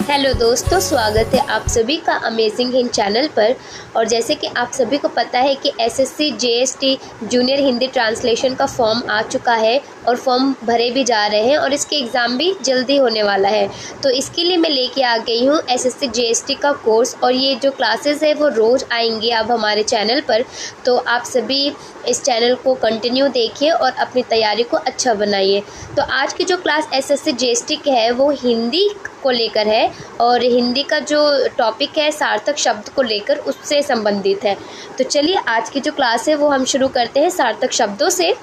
Hello दोस्तों, स्वागत है आप सभी का अमेजिंग हिंद चैनल पर। और जैसे कि आप सभी को पता है कि SSC JST junior Hindi translation का फॉर्म आ चुका है और फॉर्म भरे भी जा रहे हैं और इसके एग्ज़ाम भी जल्दी होने वाला है। तो इसके लिए मैं लेके आ गई हूँ एसएससी जेएसटी का कोर्स, और ये जो क्लासेस है वो रोज़ आएंगी अब हमारे चैनल पर। तो आप सभी इस चैनल को कंटिन्यू देखिए और अपनी तैयारी को अच्छा बनाइए। तो आज की जो क्लास एसएससी जेएसटी की है वो हिंदी को लेकर है, और हिंदी का जो टॉपिक है सार्थक शब्द को लेकर उससे संबंधित है। तो चलिए आज की जो क्लास है वो हम शुरू करते हैं सार्थक शब्दों से।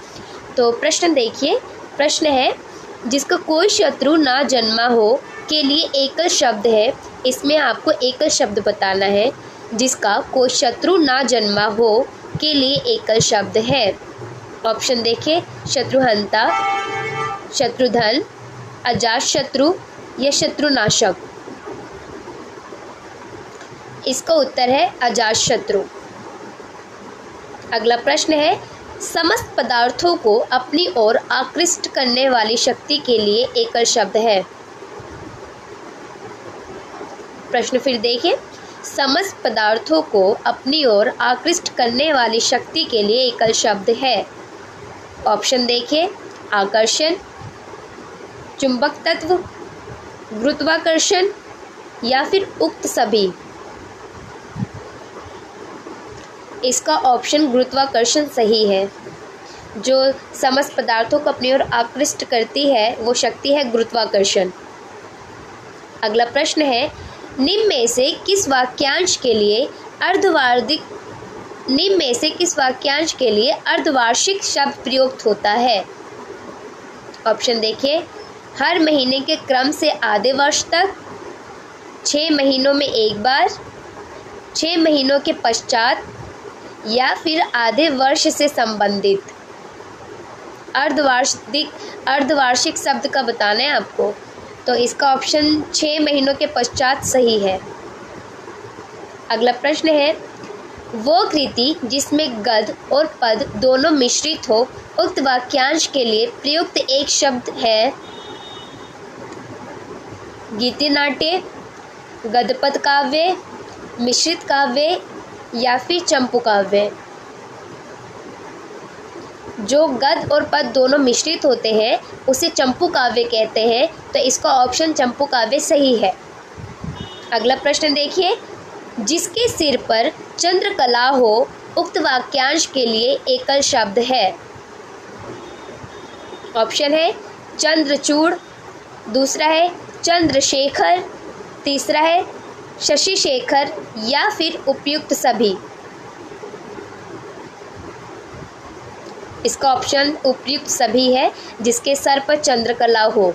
तो प्रश्न देखिए, प्रश्न है जिसका कोई शत्रु ना जन्मा हो के लिए एकल शब्द है। इसमें आपको एकल शब्द बताना है। जिसका कोई शत्रु ना जन्मा हो के लिए एकल शब्द है। ऑप्शन देखिए, शत्रुहंता, शत्रुधन, अजातशत्रु या शत्रुनाशक। इसका उत्तर है अजातशत्रु। अगला प्रश्न है समस्त पदार्थों को अपनी ओर आकृष्ट करने वाली शक्ति के लिए एकल शब्द है। प्रश्न फिर देखिए, समस्त पदार्थों को अपनी ओर आकृष्ट करने वाली शक्ति के लिए एकल शब्द है। ऑप्शन देखिए, आकर्षण, चुंबक तत्व, गुरुत्वाकर्षण या फिर उक्त सभी। इसका ऑप्शन गुरुत्वाकर्षण सही है। जो समस्त पदार्थों को अपनी ओर आकृष्ट करती है वो शक्ति है गुरुत्वाकर्षण। अगला प्रश्न है निम्न में से किस वाक्यांश के लिए अर्धवार्षिक शब्द प्रयुक्त होता है। ऑप्शन देखिए, हर महीने के क्रम से आधे वर्ष तक, 6 महीनों में एक बार, 6 महीनों के पश्चात या फिर आधे वर्ष से संबंधित। अर्धवार्षिक शब्द का बताना है आपको, तो इसका ऑप्शन 6 महीनों के पश्चात सही है। अगला प्रश्न है वो कृति जिसमें गद्य और पद दोनों मिश्रित हो उक्त वाक्यांश के लिए प्रयुक्त एक शब्द है। गीति नाट्य, गद्यपद काव्य, मिश्रित काव्य या फिर चंपू काव्य। जो गद्य और पद दोनों मिश्रित होते हैं उसे चंपू काव्य कहते हैं, तो इसका ऑप्शन चंपू काव्य सही है। अगला प्रश्न देखिए, जिसके सिर पर चंद्रकला हो उक्त वाक्यांश के लिए एकल शब्द है। ऑप्शन है चंद्रचूड़, दूसरा है चंद्रशेखर, तीसरा है शशिशेखर या फिर उपयुक्त सभी। इसका ऑप्शन उपयुक्त सभी है, जिसके सर पर चंद्रकला हो।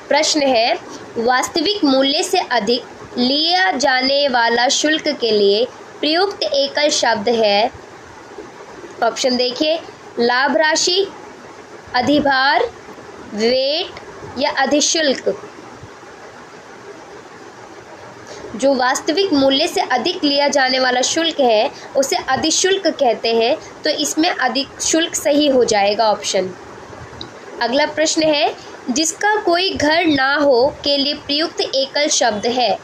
प्रश्न है वास्तविक मूल्य से अधिक लिया जाने वाला शुल्क के लिए प्रयुक्त एकल शब्द है। ऑप्शन देखिए, लाभ राशि, अधिभार, वेट या अधिशुल्क। जो वास्तविक मूल्य से अधिक लिया जाने वाला शुल्क है उसे अधिशुल्क कहते हैं, तो इसमें अधिक शुल्क सही हो जाएगा ऑप्शन। अगला प्रश्न है जिसका कोई घर ना हो के लिए प्रयुक्त एकल शब्द है।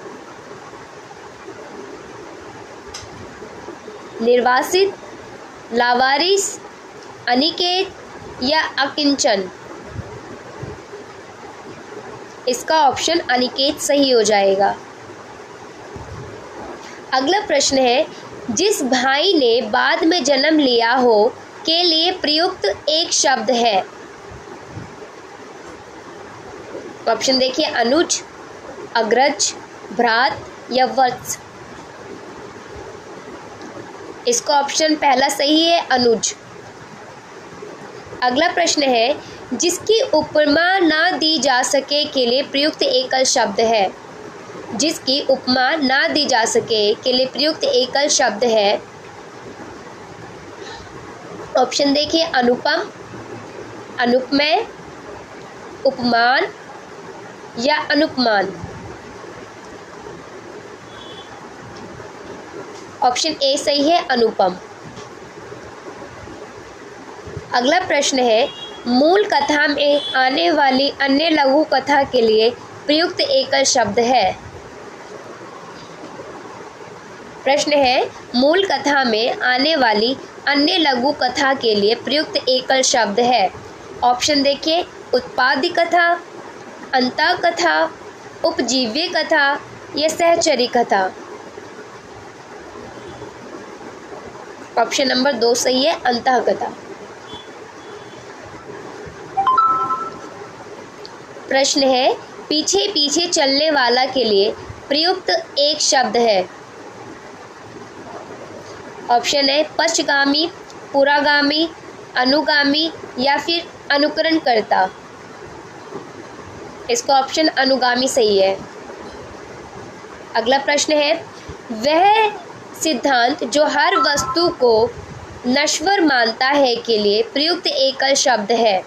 निर्वासित, लावारिस, अनिकेत या अकिंचन। इसका ऑप्शन अनिकेत सही हो जाएगा। अगला प्रश्न है जिस भाई ने बाद में जन्म लिया हो के लिए प्रयुक्त एक शब्द है। ऑप्शन देखिए, अनुज, अग्रज, भ्रात या वत्स। इसका ऑप्शन पहला सही है, अनुज। अगला प्रश्न है जिसकी उपमा ना दी जा सके के लिए प्रयुक्त एकल शब्द है। जिसकी उपमा ना दी जा सके के लिए प्रयुक्त एकल शब्द है। ऑप्शन देखिए, अनुपम, अनुपमेय, उपमान या अनुपमान। ऑप्शन ए सही है, अनुपम। अगला प्रश्न है मूल कथा में आने वाली अन्य लघु कथा के लिए प्रयुक्त एकल शब्द है? प्रश्न है, मूल कथा में आने वाली अन्य लघु कथा के लिए प्रयुक्त एकल शब्द है। ऑप्शन देखिए, उत्पाद्य कथा, अंतः कथा, उपजीव्य कथा या सहचरी कथा। ऑप्शन नंबर 2 सही है, अंतः कथा। प्रश्न है, पीछे पीछे चलने वाला के लिए प्रयुक्त एक शब्द है। ऑप्शन है पश्चगामी, पुरागामी, अनुगामी या फिर अनुकरणकर्ता। इसका ऑप्शन अनुगामी सही है। अगला प्रश्न है, वह सिद्धांत जो हर वस्तु को नश्वर मानता है के लिए प्रयुक्त एकल शब्द है।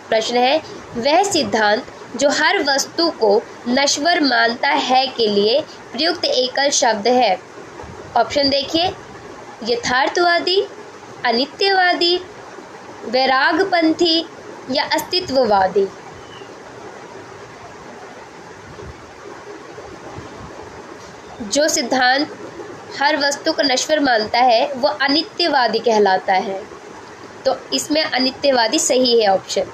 प्रश्न है, वह सिद्धांत जो हर वस्तु को नश्वर मानता है के लिए प्रयुक्त एकल शब्द है। ऑप्शन देखिए, यथार्थवादी, अनित्यवादी, वैरागपंथी या अस्तित्ववादी। जो सिद्धांत हर वस्तु को नश्वर मानता है वो अनित्यवादी कहलाता है, तो इसमें अनित्यवादी सही है ऑप्शन।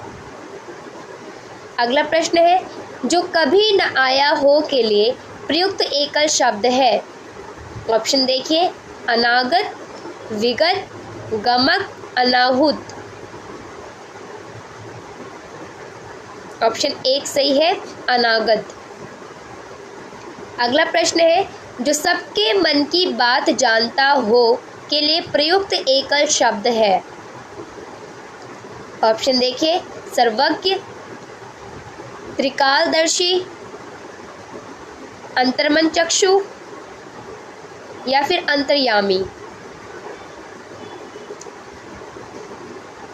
अगला प्रश्न है, जो कभी न आया हो के लिए प्रयुक्त एकल शब्द है। ऑप्शन देखिए, अनागत, विगत, गमक, अनाहुत। ऑप्शन 1 सही है, अनागत। अगला प्रश्न है, जो सबके मन की बात जानता हो के लिए प्रयुक्त एकल शब्द है। ऑप्शन देखिए, सर्वज्ञ, त्रिकालदर्शी, अंतर्मन चक्षु या फिर अंतर्यामी।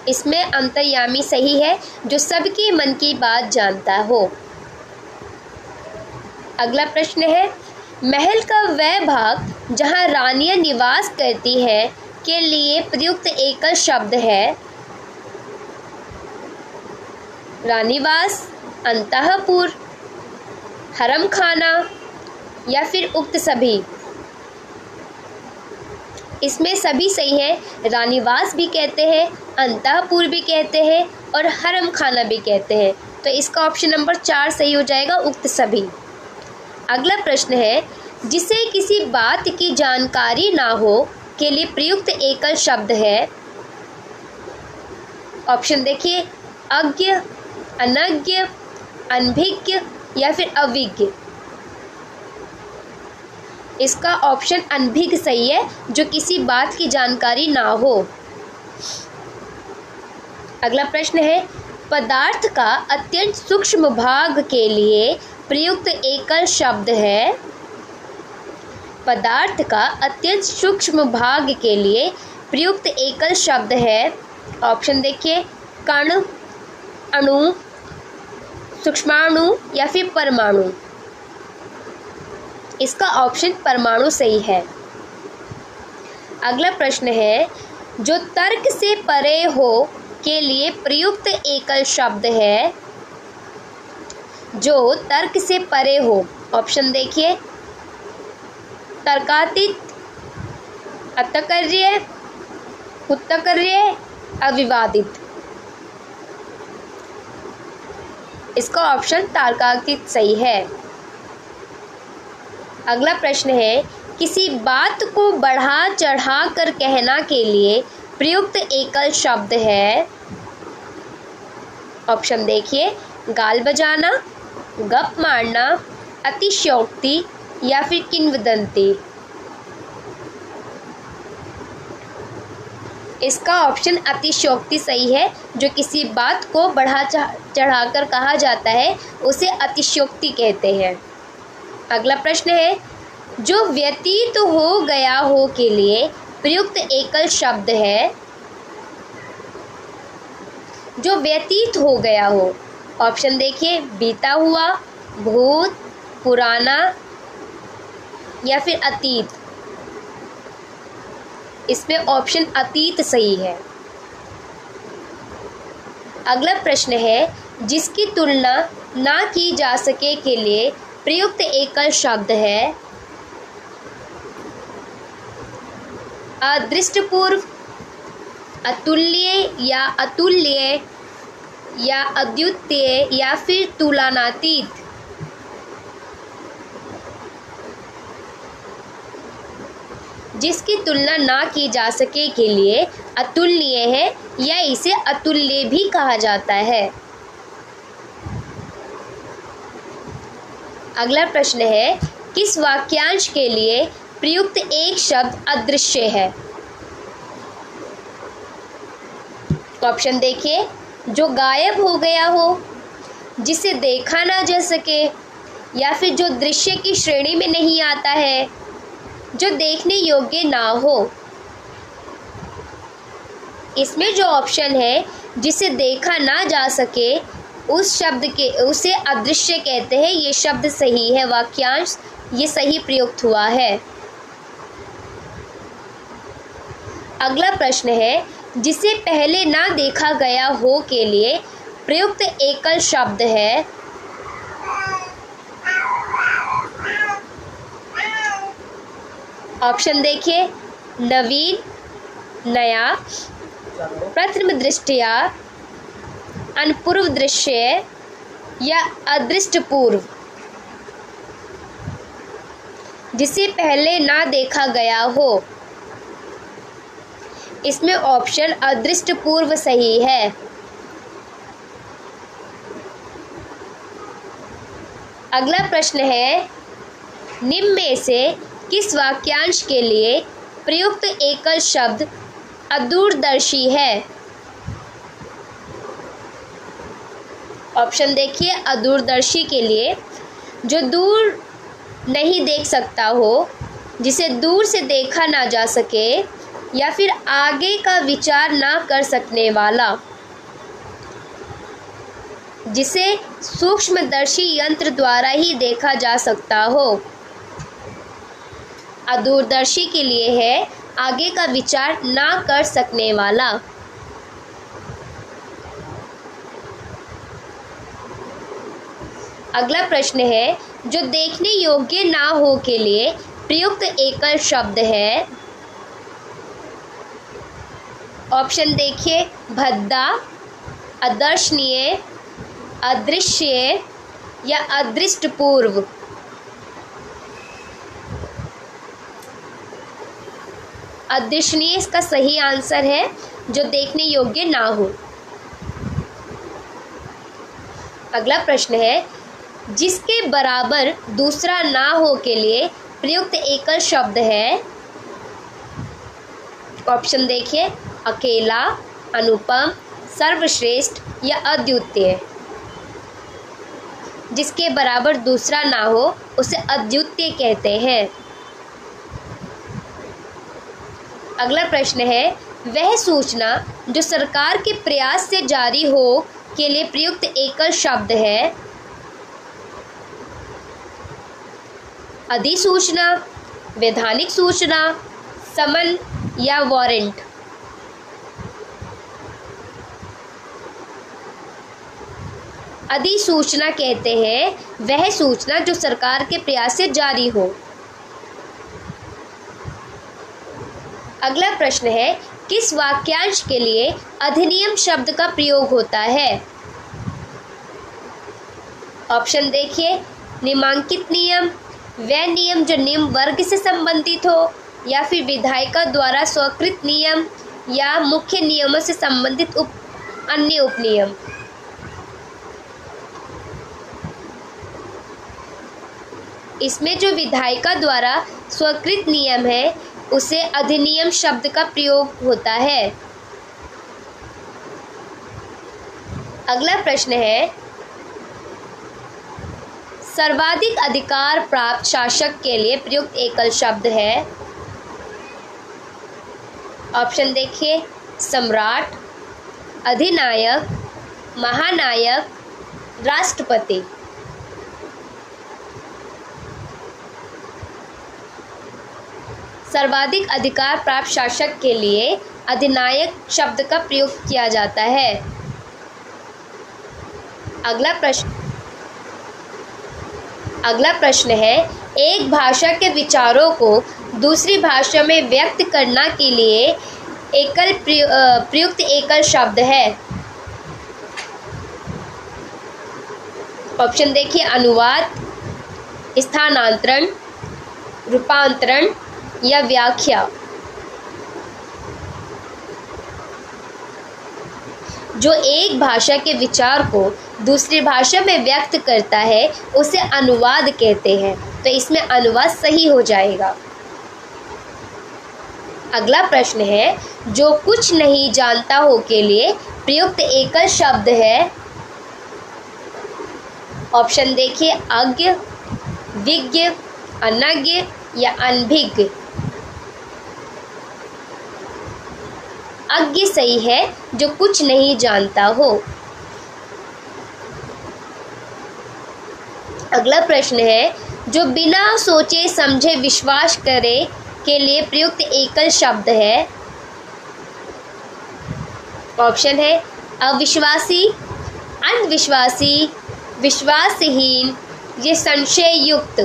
इसमें अंतर्यामी सही है, जो सबके मन की बात जानता हो। अगला प्रश्न है, महल का वह भाग जहाँ रानियां निवास करती हैं के लिए प्रयुक्त एकल शब्द है। रानीवास, अंतःपुर, हरम खाना या फिर उक्त सभी। इसमें सभी सही है, रानीवास भी कहते हैं, अंतःपुर भी कहते हैं और हरम खाना भी कहते हैं, तो इसका ऑप्शन नंबर 4 सही हो जाएगा, उक्त सभी। अगला प्रश्न है, जिसे किसी बात की जानकारी ना हो के लिए प्रयुक्त एकल शब्द है। ऑप्शन देखिए, अज्ञ, अनज्ञ, अनभिज्ञ या फिर अविज्ञ। इसका ऑप्शन अनभिज्ञ सही है, जो किसी बात की जानकारी ना हो। अगला प्रश्न है, पदार्थ का अत्यंत सूक्ष्म भाग के लिए प्रयुक्त एकल शब्द है। पदार्थ का अत्यंत सूक्ष्म भाग के लिए प्रयुक्त एकल शब्द है। ऑप्शन देखिए, कण, अणु, सूक्ष्माणु या फिर परमाणु। इसका ऑप्शन परमाणु सही है। अगला प्रश्न है, जो तर्क से परे हो के लिए प्रयुक्त एकल शब्द है। जो तर्क से परे हो। ऑप्शन देखिए, तर्कातीत, अतर्क्य, कुतर्क्य, अविवादित। इसका ऑप्शन तर्कातीत सही है। अगला प्रश्न है, किसी बात को बढ़ा चढ़ा कर कहना के लिए प्रयुक्त एकल शब्द है। ऑप्शन देखिए, गाल बजाना, गप मारना, अतिशयोक्ति या फिर किंवदंती। इसका ऑप्शन अतिशयोक्ति सही है, जो किसी बात को बढ़ा चढ़ाकर कहा जाता है उसे अतिशयोक्ति कहते हैं। अगला प्रश्न है, जो व्यतीत हो गया हो के लिए प्रयुक्त एकल शब्द है। जो व्यतीत हो गया हो। ऑप्शन देखिए, बीता हुआ, भूत, पुराना या फिर अतीत। इसमें ऑप्शन अतीत सही है। अगला प्रश्न है, जिसकी तुलना ना की जा सके के लिए प्रयुक्त एकल शब्द है अदृष्टपूर्व, अतुल्य या अतुल्य या अद्वितीय या फिर तुलनातीत। जिसकी तुलना ना की जा सके के लिए अतुल्य है या इसे अतुल्य भी कहा जाता है। अगला प्रश्न है, किस वाक्यांश के लिए प्रयुक्त एक शब्द अदृश्य है? ऑप्शन देखिए, जो गायब हो गया हो, जिसे देखा ना जा सके, या फिर जो दृश्य की श्रेणी में नहीं आता है, जो देखने योग्य ना हो। इसमें जो ऑप्शन है जिसे देखा ना जा सके उस शब्द के उसे अदृश्य कहते हैं। ये शब्द सही है, वाक्यांश ये सही प्रयुक्त हुआ है। अगला प्रश्न है, जिसे पहले ना देखा गया हो के लिए प्रयुक्त एकल शब्द है ऑप्शन देखिए, नवीन, नया, प्रथम दृष्टया, अनपूर्व दृश्य या अदृष्टपूर्व। जिसे पहले ना देखा गया हो, इसमें ऑप्शन अदृष्टपूर्व सही है। अगला प्रश्न है, निम्न में से किस वाक्यांश के लिए प्रयुक्त एकल शब्द अदूरदर्शी है? ऑप्शन देखिए, अदूरदर्शी के लिए जो दूर नहीं देख सकता हो, जिसे दूर से देखा ना जा सके या फिर आगे का विचार ना कर सकने वाला, जिसे सूक्ष्मदर्शी यंत्र द्वारा ही देखा जा सकता हो। अदूरदर्शी के लिए है आगे का विचार ना कर सकने वाला। अगला प्रश्न है, जो देखने योग्य ना हो के लिए प्रयुक्त एकल शब्द है। ऑप्शन देखिए, भद्दा, अदर्शनीय, अदृश्य या अदृष्टपूर्व। अदृश्यनीय इसका सही आंसर है, जो देखने योग्य ना हो। अगला प्रश्न है, जिसके बराबर दूसरा ना हो के लिए प्रयुक्त एकल शब्द है। ऑप्शन देखिए, अकेला, अनुपम, सर्वश्रेष्ठ या अद्वितीय। जिसके बराबर दूसरा ना हो उसे अद्वितीय कहते हैं। अगला प्रश्न है, वह सूचना जो सरकार के प्रयास से जारी हो के लिए प्रयुक्त एकल शब्द है। अधिसूचना, वैधानिक सूचना, समन या वारंट। अधिसूचना कहते हैं वह सूचना जो सरकार के प्रयास से जारी हो। अगला प्रश्न है, किस वाक्यांश के लिए अधिनियम शब्द का प्रयोग होता है? ऑप्शन देखिए, निम्नांकित नियम, वह नियम जो निम्न वर्ग से संबंधित हो, या फिर विधायिका द्वारा स्वीकृत नियम, या मुख्य नियमों से संबंधित अन्य उपनियम। इसमें जो विधायिका द्वारा स्वीकृत नियम है उसे अधिनियम शब्द का प्रयोग होता है। अगला प्रश्न है, सर्वाधिक अधिकार प्राप्त शासक के लिए प्रयुक्त एकल शब्द है। ऑप्शन देखिए, सम्राट, अधिनायक, महानायक, राष्ट्रपति। सर्वाधिक अधिकार प्राप्त शासक के लिए अधिनायक शब्द का प्रयोग किया जाता है। अगला प्रश्न है, एक भाषा के विचारों को दूसरी भाषा में व्यक्त करना के लिए प्रयुक्त एकल शब्द है। ऑप्शन देखिए, अनुवाद, स्थानांतरण, रूपांतरण या व्याख्या। जो एक भाषा के विचार को दूसरी भाषा में व्यक्त करता है उसे अनुवाद कहते हैं, तो इसमें अनुवाद सही हो जाएगा। अगला प्रश्न है, जो कुछ नहीं जानता हो के लिए प्रयुक्त एकल शब्द है। ऑप्शन देखिए, अज्ञ, विज्ञ, अनज्ञ या अनभिज्ञ। अज्ञ सही है, जो कुछ नहीं जानता हो। अगला प्रश्न है, जो बिना सोचे समझे विश्वास करे के लिए प्रयुक्त एकल शब्द है। ऑप्शन है, अविश्वासी, अंधविश्वासी, विश्वासहीन, ये संशय युक्त।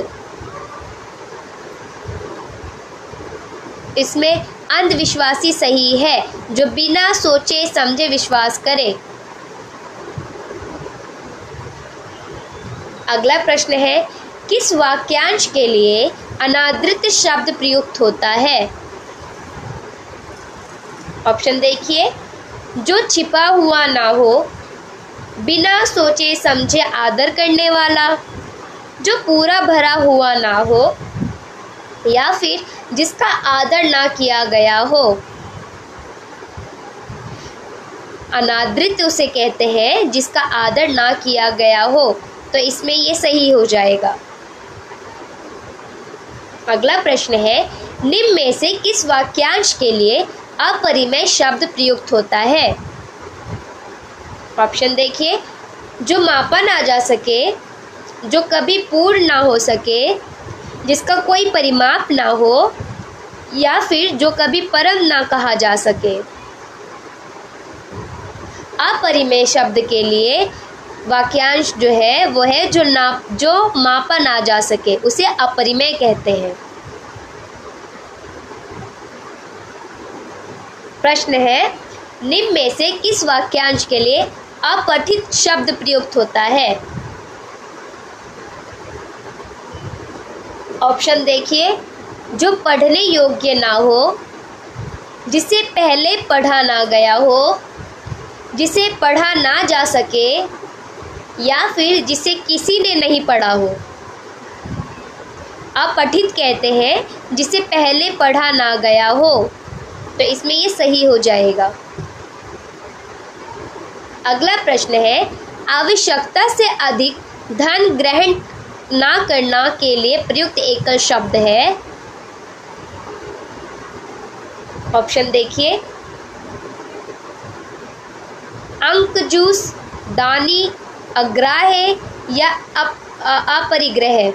इसमें अंधविश्वासी सही है, जो बिना सोचे समझे विश्वास करे। अगला प्रश्न है, किस वाक्यांश के लिए अनादृत शब्द प्रयुक्त होता है। ऑप्शन देखिए, जो छिपा हुआ ना हो, बिना सोचे समझे आदर करने वाला, जो पूरा भरा हुआ ना हो, या फिर जिसका आदर ना किया गया हो। अनादृत उसे कहते हैं जिसका आदर ना किया गया हो, तो इसमें ये सही हो जाएगा। अगला प्रश्न है, निम्न में से किस वाक्यांश के लिए अपरिमेय शब्द प्रयुक्त होता है। ऑप्शन देखिए, जो मापा ना जा सके, जो कभी पूर्ण ना हो सके, जिसका कोई परिमाप ना हो, या फिर जो कभी परम ना कहा जा सके। अपरिमेय शब्द के लिए वाक्यांश जो है वो है जो मापा ना जा सके, उसे अपरिमेय कहते हैं। प्रश्न है, निम्न में से किस वाक्यांश के लिए अपठित शब्द प्रयुक्त होता है। ऑप्शन देखिए, जो पढ़ने योग्य ना हो, जिसे पहले पढ़ा ना गया हो, जिसे पढ़ा ना जा सके, या फिर जिसे किसी ने नहीं पढ़ा हो। अपठित कहते हैं जिसे पहले पढ़ा ना गया हो, तो इसमें ये सही हो जाएगा। अगला प्रश्न है, आवश्यकता से अधिक धन ग्रहण ना करना के लिए प्रयुक्त एकल शब्द है। ऑप्शन देखिए, अंकजूस, दानी, अग्राह्य या अपरिग्रह।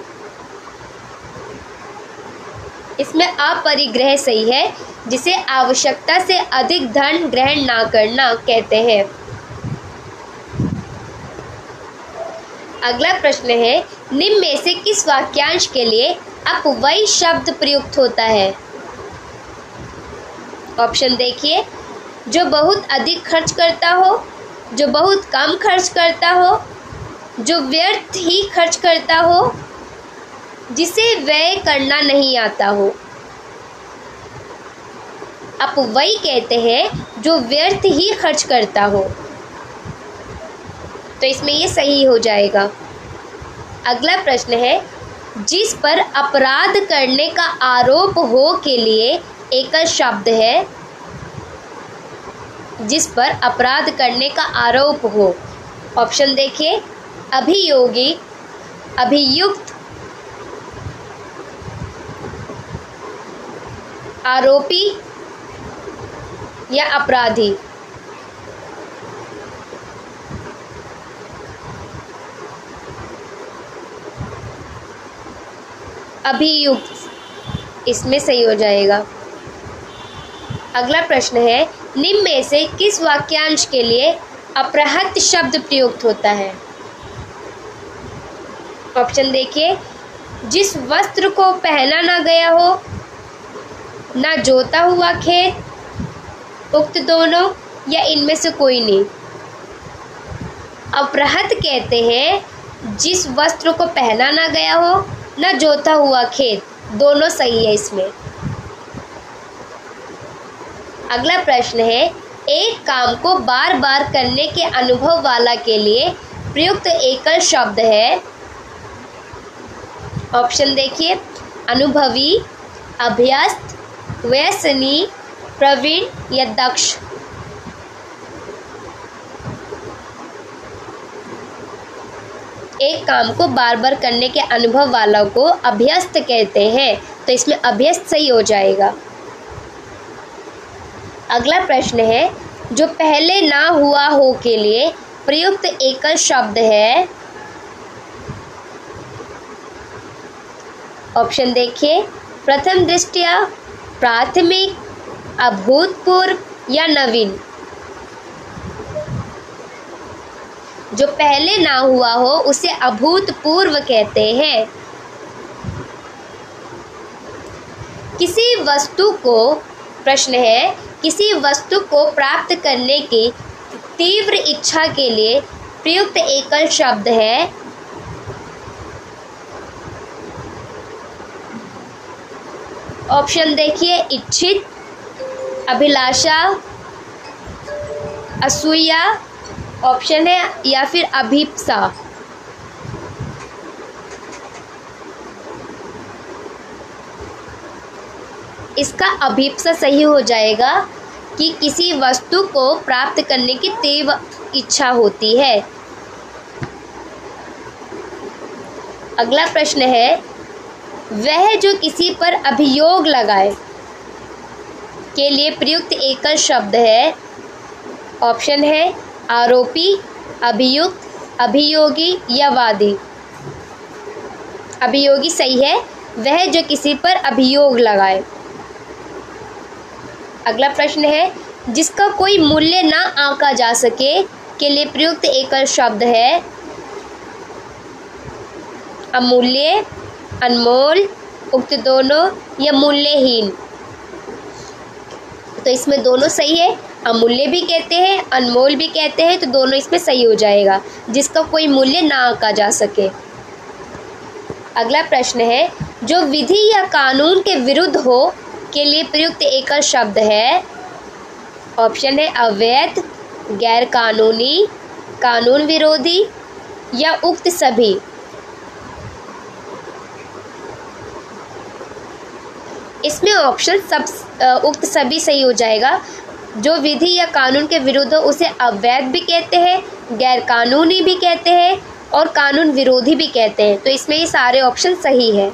इसमें अपरिग्रह सही है, जिसे आवश्यकता से अधिक धन ग्रहण ना करना कहते हैं। अगला प्रश्न है, निम्न में से किस वाक्यांश के लिए अपव्यय शब्द प्रयुक्त होता है। ऑप्शन देखिए, जो बहुत अधिक खर्च करता हो, जो बहुत कम खर्च करता हो, जो व्यर्थ ही खर्च करता हो, जिसे व्यय करना नहीं आता हो। अपव्यय कहते हैं जो व्यर्थ ही खर्च करता हो, तो इसमें ये सही हो जाएगा। अगला प्रश्न है, जिस पर अपराध करने का आरोप हो के लिए एकल शब्द है। जिस पर अपराध करने का आरोप हो। ऑप्शन देखिए, अभियोगी, अभियुक्त, आरोपी या अपराधी। अभियुक्त इसमें सही हो जाएगा। अगला प्रश्न है, निम्न में से किस वाक्यांश के लिए अपहृत शब्द प्रयुक्त होता है। ऑप्शन देखिए, जिस वस्त्र को पहना ना गया हो, ना जोता हुआ खेत, उक्त दोनों, या इनमें से कोई नहीं। अपहृत कहते हैं जिस वस्त्र को पहना ना गया हो, ना जोता हुआ खेत, दोनों सही है इसमें। अगला प्रश्न है, एक काम को बार बार करने के अनुभव वाला के लिए प्रयुक्त एकल शब्द है। ऑप्शन देखिए, अनुभवी, अभ्यस्त, व्यसनी, प्रवीण या दक्ष। एक काम को बार बार करने के अनुभव वाला को अभ्यस्त कहते हैं, तो इसमें अभ्यस्त सही हो जाएगा। अगला प्रश्न है, जो पहले ना हुआ हो के लिए प्रयुक्त एकल शब्द है। ऑप्शन देखिए, प्रथम दृष्टया, प्राथमिक, अभूतपूर्व या नवीन। जो पहले ना हुआ हो उसे अभूतपूर्व कहते हैं। किसी वस्तु को, प्रश्न है, किसी वस्तु को प्राप्त करने की तीव्र इच्छा के लिए प्रयुक्त एकल शब्द है। ऑप्शन देखिए, इच्छित, अभिलाषा, असूया, ऑप्शन है या फिर अभीप्सा। इसका अभीप्सा सही हो जाएगा कि किसी वस्तु को प्राप्त करने की तीव्र इच्छा होती है। अगला प्रश्न है, वह जो किसी पर अभियोग लगाए के लिए प्रयुक्त एकल शब्द है। ऑप्शन है, आरोपी, अभियुक्त, अभियोगी या वादी। अभियोगी सही है, वह जो किसी पर अभियोग लगाए। अगला प्रश्न है, जिसका कोई मूल्य ना आंका जा सके के लिए प्रयुक्त एकल शब्द है। अमूल्य, अनमोल, उक्त दोनों या मूल्यहीन। तो इसमें दोनों सही है, अमूल्य भी कहते हैं, अनमोल भी कहते हैं, तो दोनों इसमें सही हो जाएगा, जिसका कोई मूल्य ना आंका जा सके। अगला प्रश्न है, जो विधि या कानून के विरुद्ध हो के लिए प्रयुक्त एकल शब्द है। ऑप्शन है, अवैध, गैर कानूनी, कानून विरोधी या उक्त सभी। इसमें ऑप्शन सब उक्त सभी सही हो जाएगा। जो विधि या कानून के विरुद्ध हो उसे अवैध भी कहते हैं, गैर कानूनी भी कहते हैं और कानून विरोधी भी कहते हैं, तो इसमें ये सारे ऑप्शन सही है।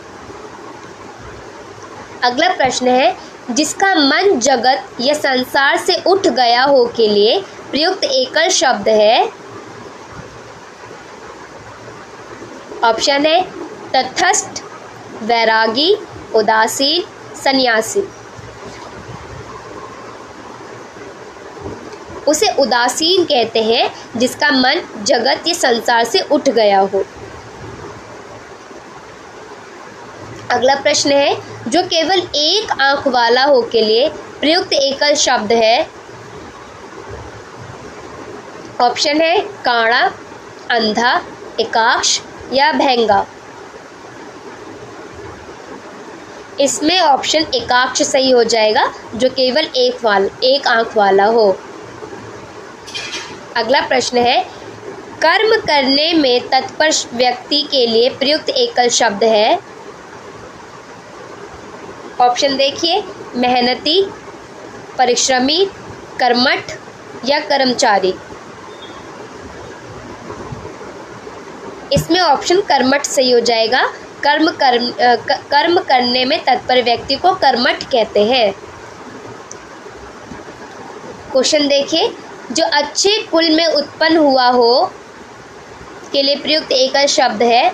अगला प्रश्न है, जिसका मन जगत या संसार से उठ गया हो के लिए प्रयुक्त एकल शब्द है। ऑप्शन है, तटस्थ, वैरागी, उदासीन, सन्यासी। उसे उदासीन कहते हैं जिसका मन जगत या संसार से उठ गया हो। अगला प्रश्न है, जो केवल एक आंख वाला हो के लिए प्रयुक्त एकल शब्द है। ऑप्शन है, काणा, अंधा, एकाक्ष या भैंगा। इसमें ऑप्शन एकाक्ष सही हो जाएगा, जो केवल एक आंख वाला हो। अगला प्रश्न है, कर्म करने में तत्पर व्यक्ति के लिए प्रयुक्त एकल शब्द है। ऑप्शन देखिए, मेहनती, परिश्रमी, कर्मठ या कर्मचारी। इसमें ऑप्शन कर्मठ सही हो जाएगा। कर्म करने में तत्पर व्यक्ति को कर्मठ कहते हैं। क्वेश्चन देखिए, जो अच्छे कुल में उत्पन्न हुआ हो के लिए प्रयुक्त एकल शब्द है।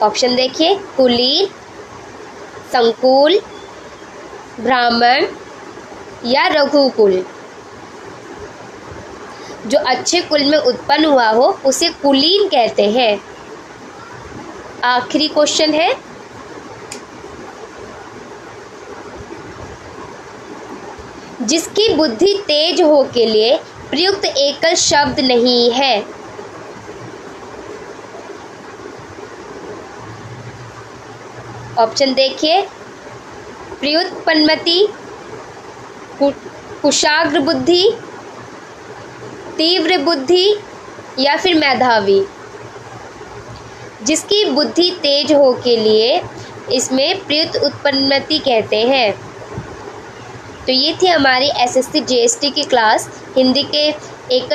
ऑप्शन देखिए, कुलीन, संकुल, ब्राह्मण या रघुकुल। जो अच्छे कुल में उत्पन्न हुआ हो उसे कुलीन कहते हैं। आखिरी क्वेश्चन है, जिसकी बुद्धि तेज हो के लिए प्रयुक्त एकल शब्द नहीं है। ऑप्शन देखिए, व्युत्पन्नमति, कुशाग्र बुद्धि, तीव्र बुद्धि या फिर मेधावी। जिसकी बुद्धि तेज हो के लिए इसमें प्रयुक्त उत्पन्नमति कहते हैं। तो ये थी हमारी एसएससी जीएसटी की क्लास हिंदी के एकल